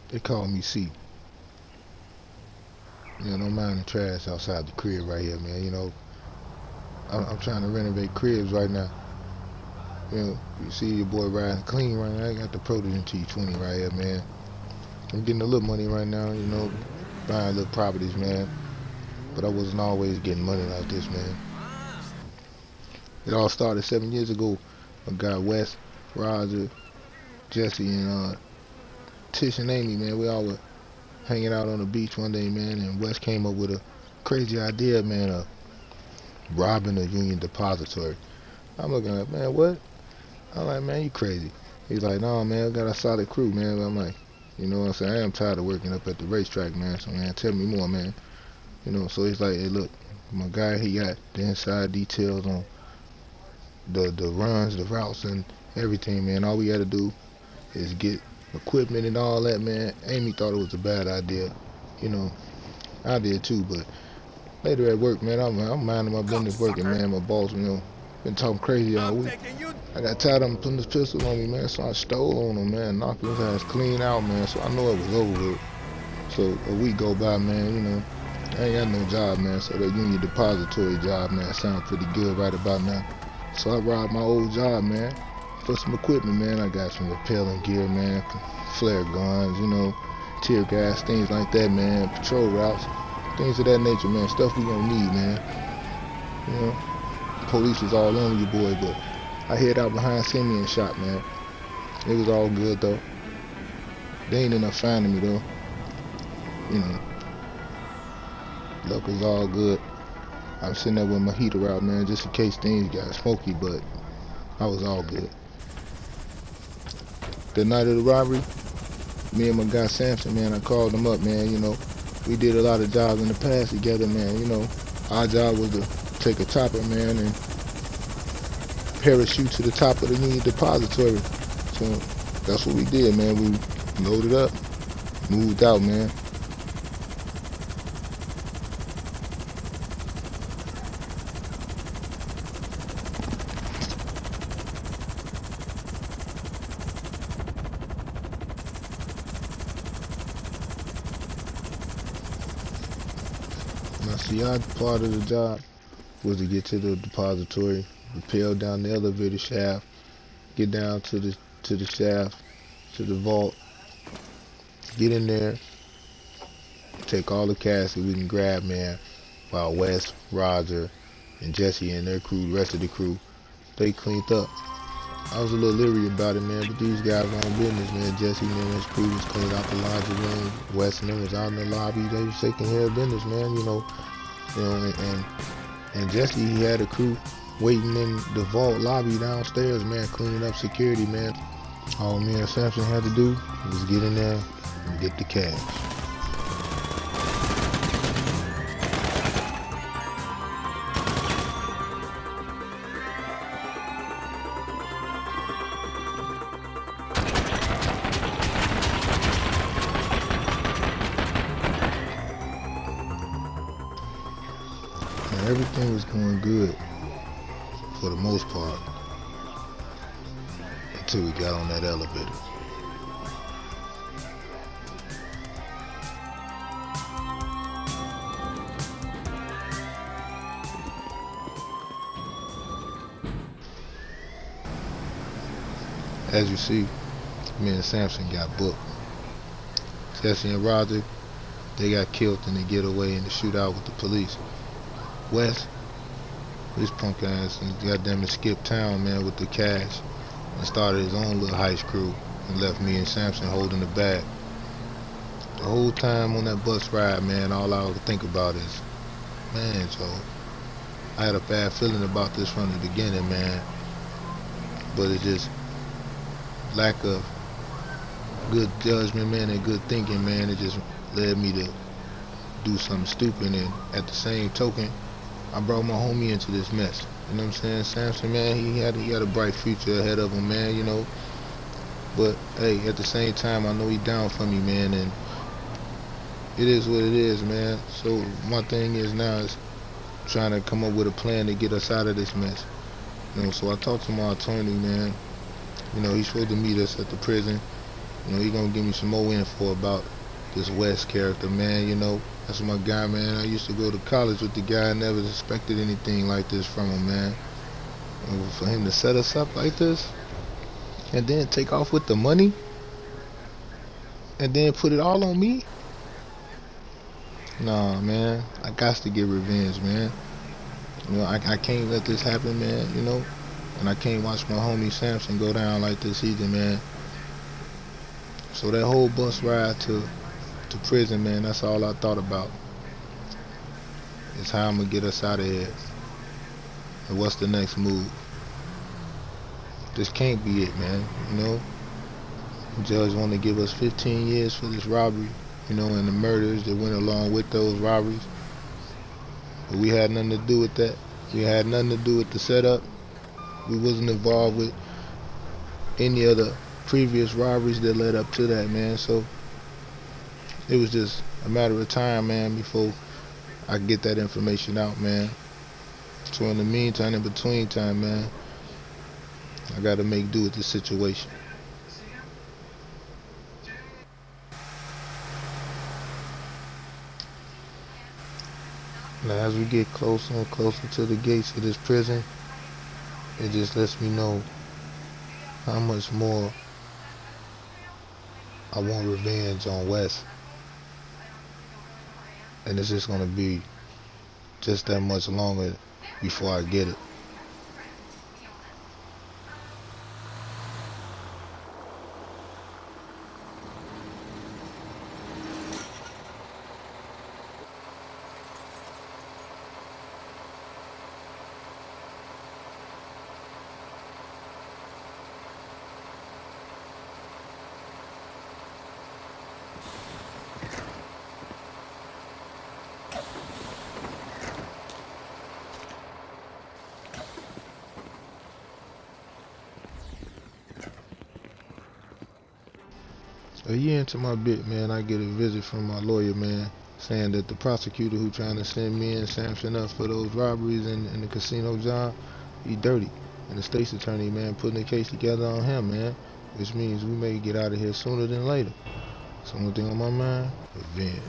They call me C. Don't mind the trash outside the crib right here, man. I'm trying to renovate cribs right now. You see your boy riding clean right now. I got the Protogen T20 right here, man. I'm getting a little money right now, buying little properties, man. But I wasn't always getting money like this, man. It all started 7 years ago. I got Wes, Roger, Jesse, and Tish and Amy, man. We all were hanging out on the beach one day, man, and Wes came up with a crazy idea, man, of robbing a union depository. I'm looking like, man, what? I'm like, man, you crazy. He's like, no, man, I got a solid crew, man. But I'm like, you know what I'm saying? I am tired of working up at the racetrack, man. So, man, tell me more, man. So he's like, hey, look, my guy, he got the inside details on the runs, the routes, and everything, man. All we got to do is get equipment and all that, man. Amy thought it was a bad idea. I did too, but later at work, man, I'm minding my business working, man. My boss, been talking crazy all week. I got tired of him putting this pistol on me, man, so I stole on him, man, knocked his ass clean out, man, so I know it was over with. So a week go by, man, I ain't got no job, man, so that union depository job, man, sounds pretty good right about now. So I robbed my old job, man, for some equipment, man. I got some repelling gear, man, flare guns, tear gas, things like that, man, patrol routes, things of that nature, man, stuff we gonna need, man. Police was all on you, boy, but I hid out behind Simeon shop, man. It was all good, though. They ain't end up finding me, though. Luck was all good. I'm sitting there with my heater out, man, just in case things got smoky, but I was all good. The night of the robbery, me and my guy Samson, man, I called him up, man, we did a lot of jobs in the past together, man, our job was to take a chopper, man, and parachute to the top of the union depository. So that's what we did, man. We loaded up, moved out, man. Now, see, our part of the job was to get to the depository, rappel down the elevator shaft, get down to the shaft, to the vault, get in there, take all the cash that we can grab, man, while Wes, Roger, and Jesse and their crew, the rest of the crew, they cleaned up. I was a little leery about it, man, but these guys were on business, man. Jesse and his crew was cleaning out the laundry room. Wes and them was out in the lobby. They was taking care of business, man, and Jesse, he had a crew waiting in the vault lobby downstairs, man, cleaning up security, man. All me and Samson had to do was get in there and get the cash. Now, everything was going good for the most part until we got on that elevator. As you see, me and Samson got booked. Jesse and Roger, they got killed in the getaway in the shootout with the police. Wes, his punk ass, and goddamn skipped town, man, with the cash and started his own little heist crew and left me and Samson holding the bag. The whole time on that bus ride, man, all I would think about is, man, Joe, I had a bad feeling about this from the beginning, man, but it just lack of good judgment, man, and good thinking, man, it just led me to do something stupid. And at the same token, I brought my homie into this mess. You know what I'm saying? Samson, man, he had a bright future ahead of him, man, But hey, at the same time, I know he down for me, man, and it is what it is, man. So my thing is now is trying to come up with a plan to get us out of this mess. So I talked to my attorney, man. He's supposed to meet us at the prison You know, he gonna give me some more info about this West character, man. You know, that's my guy, man. I used to go to college with the guy. I never expected anything like this from him, man. And for him to set us up like this, and then take off with the money, and then put it all on me. Nah, man, I got to get revenge, man. You know, I can't let this happen, man, you know. And I can't watch my homie Samson go down like this either, man. So that whole bus ride to prison, man, that's all I thought about. Is how I'm going to get us out of here. And what's the next move. This can't be it, man, you know. The judge want to give us 15 years for this robbery, you know, and the murders that went along with those robberies. But we had nothing to do with that. We had nothing to do with the setup. We wasn't involved with any of the previous robberies that led up to that, man. So it was just a matter of time, man, before I get that information out, man. So in the meantime, in between time, man, I gotta make do with the situation. Now, as we get closer and closer to the gates of this prison, it just lets me know how much more I want revenge on West. And it's just gonna be just that much longer before I get it. A year into my bit, man, I get a visit from my lawyer, man, saying that the prosecutor who trying to send me and Samson up for those robberies in the casino job, he dirty. And the state's attorney, man, putting the case together on him, man, which means we may get out of here sooner than later. So one thing on my mind, revenge.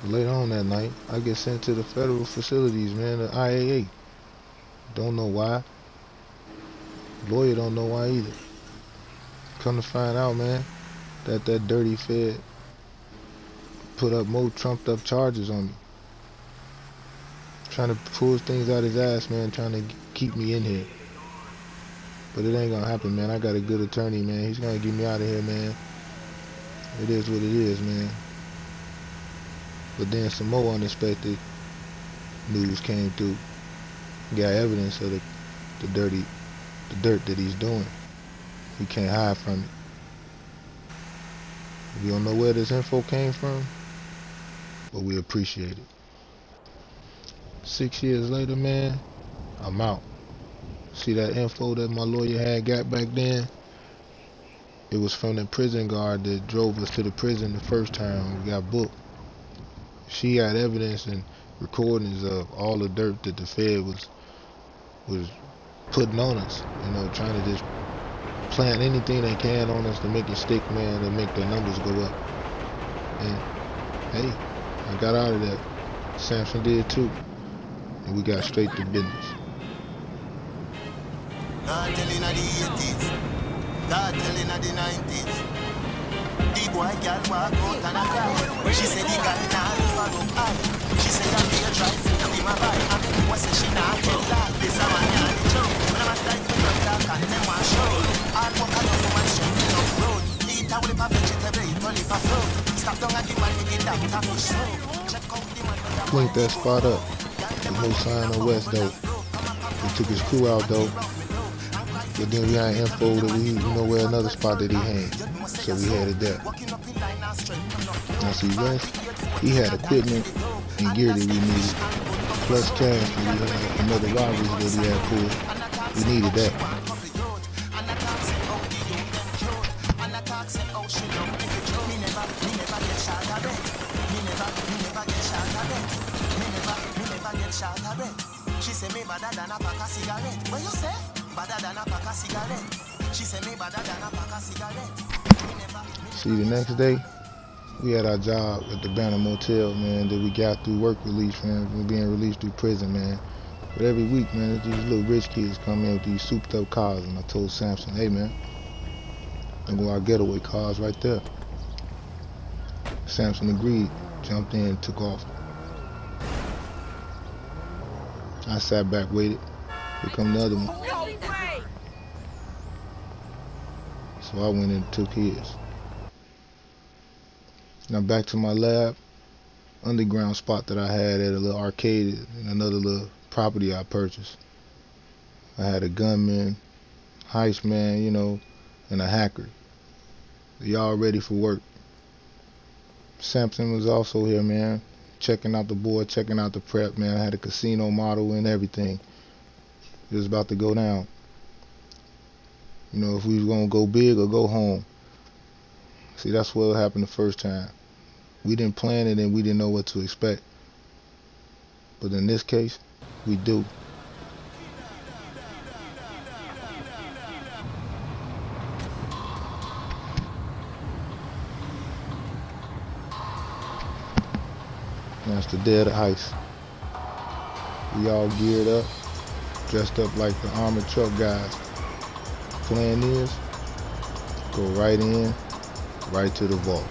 But later on that night, I get sent to the federal facilities, man, the IAA. Don't know why. Lawyer don't know why either. Come to find out, man, that dirty Fed put up more trumped up charges on me. Trying to pull things out his ass, man, trying to keep me in here. But it ain't gonna happen, man. I got a good attorney, man. He's gonna get me out of here, man. It is what it is, man. But then some more unexpected news came through. Got evidence of the dirt that he's doing. We can't hide from it. We don't know where this info came from, but we appreciate it. 6 years later, man, I'm out. See that info that my lawyer had got back then? It was from the prison guard that drove us to the prison the first time we got booked. She had evidence and recordings of all the dirt that the Fed was putting on us, you know, trying to just plant anything they can on us to make it stick, man, to make their numbers go up. And hey, I got out of that. Samson did too. And we got straight to business. God telling her the 80s, God telling her the 90s. The boy girl walk out and a cry. She said the guy can't follow her. She said I'm here try to be my boy. I mean, what say she not tell that? This a man can't joke. When I'm a die for the dark and them want show. All walk out of woman straight off road. Eat a lip of vegetable, eat a lip of fruit. Stop down at the man with the damn to fish soup. Check out the man with the Cleaned that spot up. There's no sign of West though. He took his crew out though. But then we had info that we know where another spot that he hangs. So we headed there. Now see West, he had equipment and gear that we needed. Plus cash that we had from other robberies that he had pulled. We needed that. She say me better than a pack of cigarette. What you say? Better than a pack of cigarette. She say me better than a pack of cigarette. See, the next day, we had our job at the Banner Motel, man, that we got through work release, man, from being released through prison, man. But every week, man, these little rich kids come in with these souped up cars, and I told Samson, hey, man, there go our getaway cars right there. Samson agreed, jumped in, took off. I sat back, waited. Here come the other one. So I went and took his. Now back to my lab, underground spot that I had at a little arcade in another little property I purchased. I had a gunman, heist man, you know, and a hacker. They all ready for work. Samson was also here, man, checking out the board, checking out the prep, man. I had a casino model and everything. It was about to go down. You know, if we was gonna go big or go home. See, that's what happened the first time. We didn't plan it and we didn't know what to expect. But in this case, we do. That's the day of the heist. We all geared up, dressed up like the armored truck guys. Plan is, go right in, right to the vault.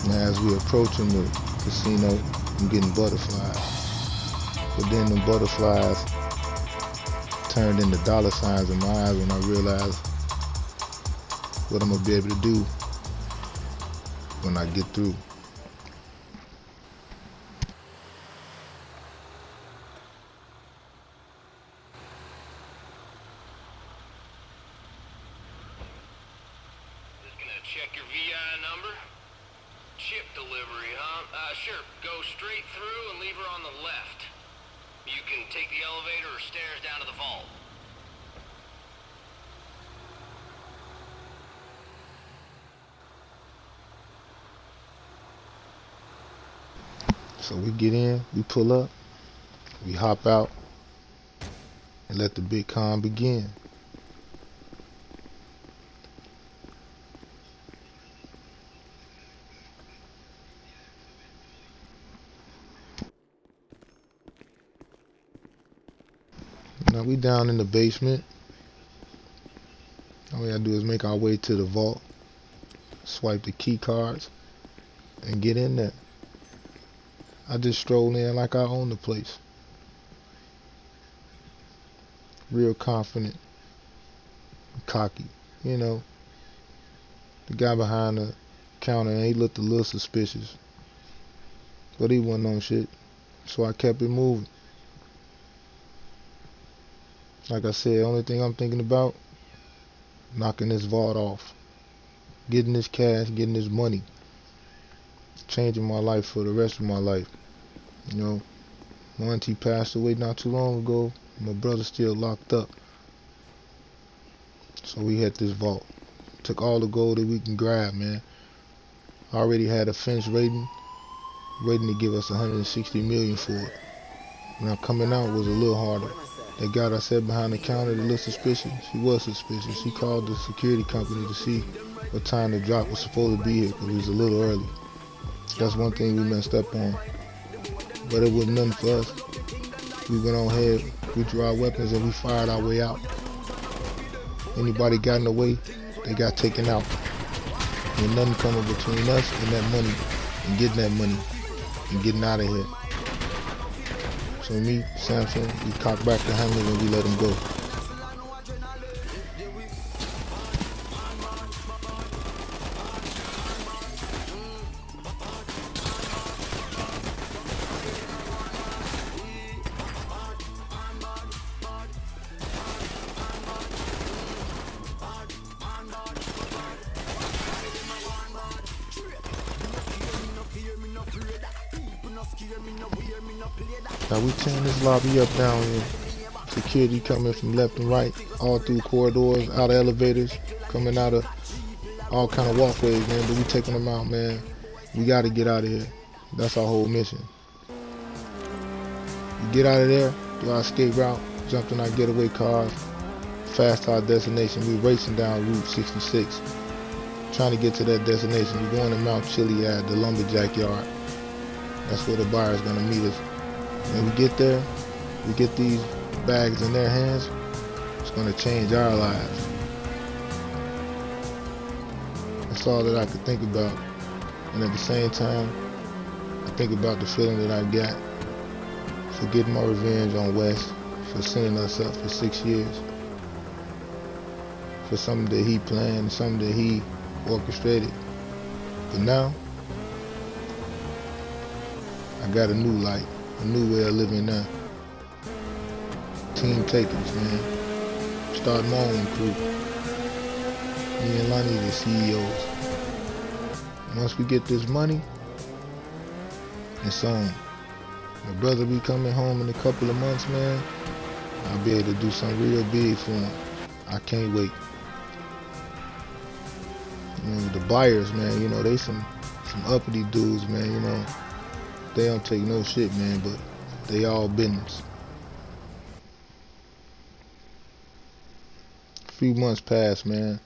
Now as we approaching the casino, I'm getting butterflies. But then the butterflies turned into dollar signs in my eyes when I realized what I'm gonna be able to do when I get through. Just gonna check your VI number. Chip delivery, huh? Sure. Go straight through and leave her on the left. You can take the elevator or stairs down to the vault. So we get in, we pull up, we hop out, and let the big con begin. Now we down in the basement. All we gotta do is make our way to the vault, swipe the key cards, and get in there. I just stroll in like I own the place. Real confident, cocky, you know. The guy behind the counter, he looked a little suspicious, but he wasn't on shit, so I kept it moving. Like I said, the only thing I'm thinking about, knocking this vault off, getting this cash, getting this money, changing my life for the rest of my life. You know, my auntie passed away not too long ago. My brother's still locked up. So we hit this vault. Took all the gold that we can grab, man. I already had a fence waiting to give us 160 million for it. Now coming out was a little harder. That guy that sat behind the counter, that looked suspicious. He was suspicious. He called the security company to see what time the drop was supposed to be here, because it was a little early. That's one thing we messed up on. But it was nothing for us. We went on ahead, we drew our weapons, and we fired our way out. Anybody got in the way, they got taken out. Ain't nothing coming between us and that money, and getting that money, and getting out of here. So me, Samson, we cocked back the hammers and we let him go. Now we tearing this lobby up down here. Security coming from left and right, all through corridors, out of elevators, coming out of all kind of walkways, man. But we taking them out, man. We got to get out of here. That's our whole mission. We get out of there, do our escape route, jump in our getaway cars, fast to our destination. We're racing down Route 66, trying to get to that destination. We're going to Mount Chili at the lumberjack yard. That's where the buyer's gonna meet us. When we get there, we get these bags in their hands. It's gonna change our lives. That's all that I could think about. And at the same time, I think about the feeling that I got for getting my revenge on Wes, for sending us up for 6 years, for something that he planned, something that he orchestrated. But now, I got a new life, a new way of living now. Team takers, man. Starting my own crew. Me and Lonnie, the CEOs. Once we get this money, it's on. My brother be coming home in a couple of months, man. I'll be able to do something real big for him. I can't wait. You know, the buyers, man, you know, they some uppity dudes, man, you know. They don't take no shit, man, but they all business. A few months passed, man.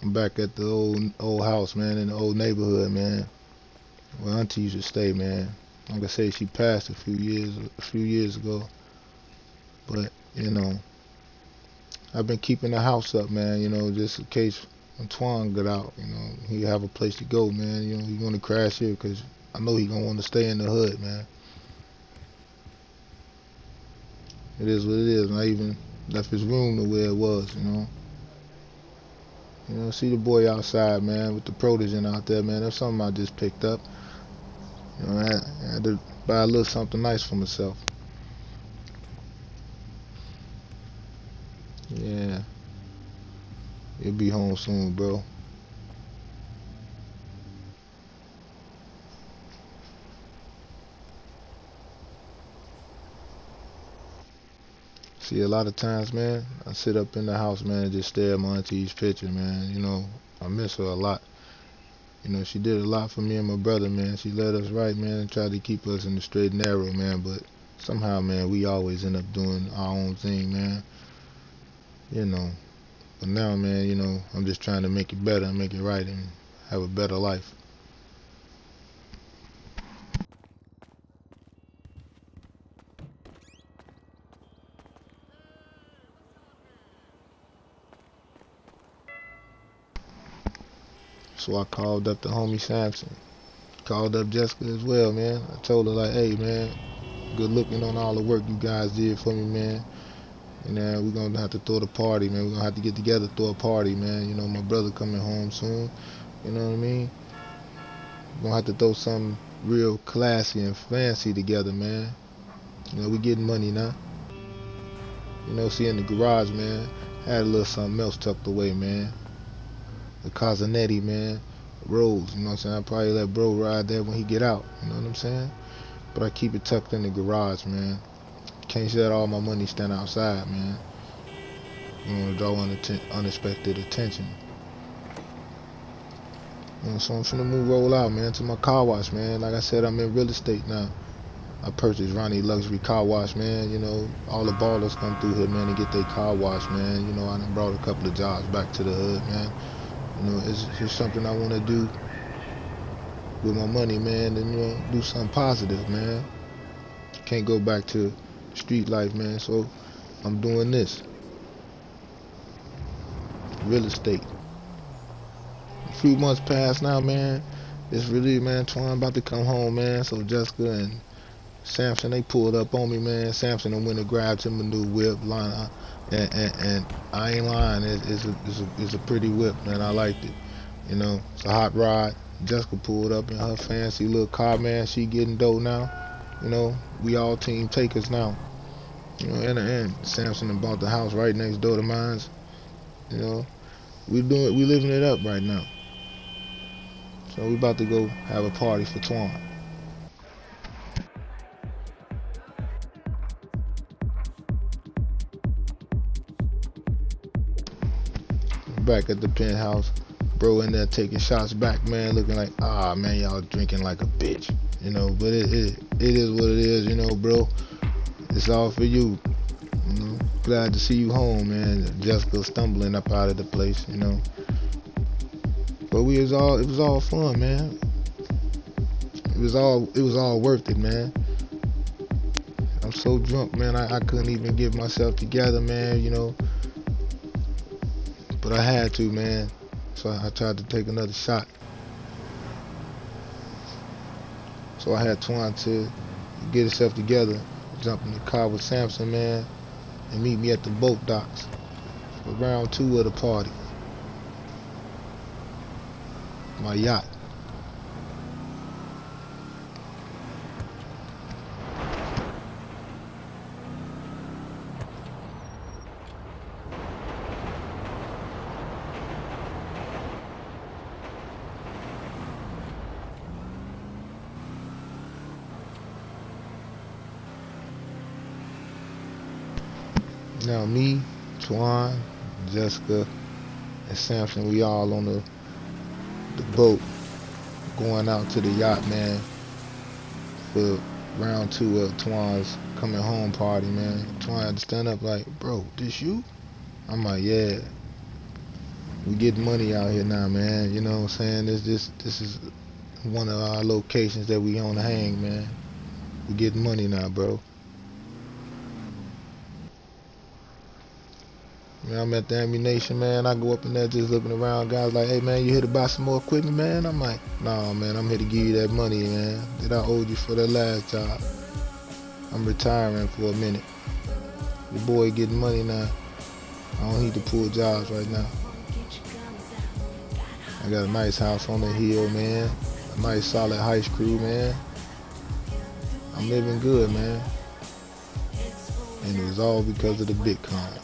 I'm back at the old house, man, in the old neighborhood, man, where Auntie used to stay, man. Like I say, she passed a few years ago. But, you know, I've been keeping the house up, man, you know, just in case Antoine got out, you know, he have a place to go, man. You know, he want to crash here because I know he gonna want to stay in the hood, man. It is what it is. And I even left his room the way it was, you know. You know, see the boy outside, man, with the protogen out there, man. That's something I just picked up. You know, I had to buy a little something nice for myself. Yeah. He'll be home soon, bro. See, a lot of times, man, I sit up in the house, man, and just stare at my auntie's picture, man. You know, I miss her a lot. You know, she did a lot for me and my brother, man. She led us right, man, and tried to keep us in the straight and narrow, man. But somehow, man, we always end up doing our own thing, man. You know. But now, man, you know, I'm just trying to make it better and make it right and have a better life. So I called up the homie Samson. Called up Jessica as well, man. I told her, like, hey, man, good looking on all the work you guys did for me, man. And we're going to have to throw the party, man. We're going to have to get together, throw a party, man. You know, my brother coming home soon. You know what I mean? We're going to have to throw something real classy and fancy together, man. You know, we getting money now. You know, see, in the garage, man, had a little something else tucked away, man. The Casanetti, man. Rose, you know what I'm saying? I probably let bro ride there when he get out. You know what I'm saying? But I keep it tucked in the garage, man. Can't let all my money stand outside, man. You want to draw unexpected attention. You know, so I'm finna roll out, man, to my car wash, man. Like I said, I'm in real estate now. I purchased Ronnie Luxury Car Wash, man. You know, all the ballers come through here, man, to get their car washed, man. You know, I done brought a couple of jobs back to the hood, man. You know, it's something I want to do with my money, man, and, you know, do something positive, man. Can't go back to street life, man, so I'm doing this. Real estate. A few months past now, man. It's really, man, Twan about to come home, man, so Jessica and Samson, they pulled up on me, man. Samson and went and grabbed him a new whip, line, and I ain't lying, it's a pretty whip, man. I liked it. You know, it's a hot rod. Jessica pulled up in her fancy little car, man. She getting dough now. You know, we all team takers now. You know, and Samson and bought the house right next door to mine. You know, we living it up right now. So we about to go have a party for Twan. back at the penthouse. Bro in there taking shots back, man, looking like, ah, man, y'all drinking like a bitch, you know. But it is what it is, you know, bro. It's all for you, you know. Glad to see you home, man. Jessica stumbling up out of the place, you know. But it was all fun, man. It was all worth it, man. I'm so drunk, man. I couldn't even get myself together, man, you know. But I had to, man. So I tried to take another shot. So I had Twan to get himself together, jump in the car with Samson, man, and meet me at the boat docks for round 2 of the party. My yacht. Now me, Twan, Jessica, and Samson, we all on the boat going out to the yacht, man, for round 2 of Twan's coming home party, man. Twan had to stand up like, bro, this you? I'm like, yeah. We getting money out here now, man. You know what I'm saying? This is one of our locations that we on the hang, man. We getting money now, bro. Man, I'm at the ammunition, man. I go up in there just looking around. Guys like, hey, man, you here to buy some more equipment, man? I'm like, nah, man, I'm here to give you that money, man, that I owed you for that last job. I'm retiring for a minute. The boy getting money now. I don't need to pull jobs right now. I got a nice house on the hill, man. A nice solid heist crew, man. I'm living good, man. And it was all because of the Bitcoin.